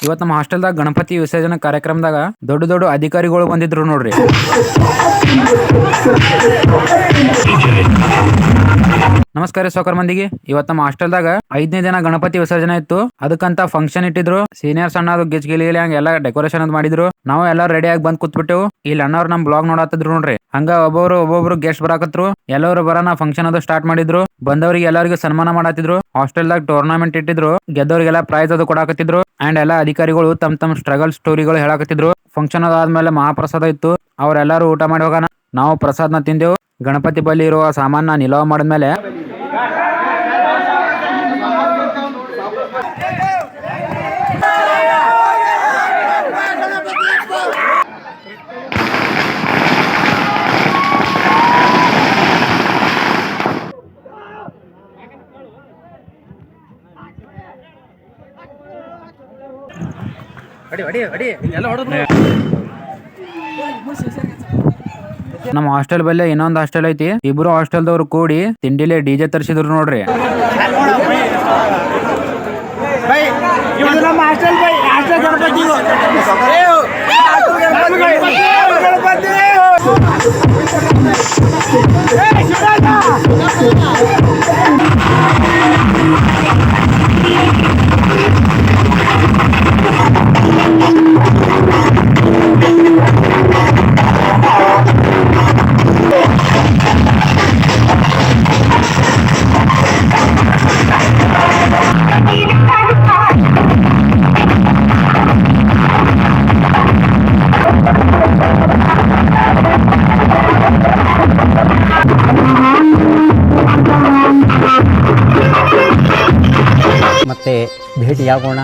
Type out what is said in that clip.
ಇವತ್ತು ನಮ್ಮ ಹಾಸ್ಟೆಲ್ದಾಗ ಗಣಪತಿ ವಿಸರ್ಜನೆ ಕಾರ್ಯಕ್ರಮದಾಗ ದೊಡ್ಡ ದೊಡ್ಡ ಅಧಿಕಾರಿಗಳು ಬಂದಿದ್ರು ನೋಡ್ರಿ. ನಮಸ್ಕಾರ ಸೌಕರ್ ಮಂದಿಗೆ. ಇವತ್ತು ನಮ್ಮ ಹಾಸ್ಟೆಲ್ದಾಗ 5ನೇ ದಿನ ಗಣಪತಿ ವಿಸರ್ಜನೆ ಇತ್ತು. ಅದಕ್ಕಂತ ಫಂಕ್ಷನ್ ಇಟ್ಟಿದ್ರು. ಸೀನಿಯರ್ಸ್ ಅಣ್ಣ ಗಿಚ್ಗಿಲಿ ಹಂಗ ಎಲ್ಲ ಡೆಕೋರೇಷನ್ ಮಾಡಿದ್ರು. ನಾವು ಎಲ್ಲ ರೆಡಿ ಆಗಿ ಬಂದ್ ಕೂತ್ಬಿಟ್ಟೆವು. ಇಲ್ಲಿ ಅಣ್ಣವ್ರು ನಮ್ ಬ್ಲಾಗ್ ನೋಡತ್ತಿದ್ರು ನೋಡ್ರಿ. ಹಂಗ ಒಬ್ಬೊಬ್ರು ಗೆಸ್ಟ್ ಬರಾಕತ್ರು. ಎಲ್ಲರೂ ಬರೋಣ ಫಂಕ್ಷನ್ ಅದು ಸ್ಟಾರ್ಟ್ ಮಾಡಿದ್ರು. ಬಂದವರಿಗೆ ಎಲ್ಲರಿಗೂ ಸನ್ಮಾನ ಮಾಡತ್ತಿದ್ರು. ಹಾಸ್ಟೆಲ್ದಾಗ ಟೂರ್ನಮೆಂಟ್ ಇಟ್ಟಿದ್ರು. ಗೆದ್ದವರಿಗೆಲ್ಲ ಪ್ರೈಸ್ ಅದು ಕೊಡಾಕತ್ತಿದ್ರು. ಅಂಡ್ ಎಲ್ಲಾ ಅಧಿಕಾರಿಗಳು ತಮ್ಮ ಸ್ಟ್ರಗಲ್ ಸ್ಟೋರಿಗಳು ಹೇಳಾಕತ್ತಿದ್ರು. ಫಂಕ್ಷನ್ ಅದಾದ್ಮೇಲೆ ಮಹಾಪ್ರಸಾದ ಇತ್ತು. ಅವ್ರೆಲ್ಲಾರು ಊಟ ಮಾಡಿ ಹೋಗೋಣ. ನಾವು ಪ್ರಸಾದ್ನ ತಿಂದೆವು. ಗಣಪತಿ ಬಳಿ ಇರುವ ಸಾಮಾನ ನಿಲವ ಮಾಡಿದ್ಮೇಲೆ ನಮ್ಮ ಹಾಸ್ಟೆಲ್ ಬಲ್ಲೆ ಇನ್ನೊಂದು ಹಾಸ್ಟೆಲ್ ಐತಿ. ಇಬ್ರು ಹಾಸ್ಟೆಲ್ದವ್ರು ಕೂಡಿ ತಿಂಡಿಲೆ ಡಿಜೆ ತರಿಸಿದ್ರು ನೋಡ್ರಿ. ಮತ್ತೆ ಭೇಟಿಯಾಗೋಣ.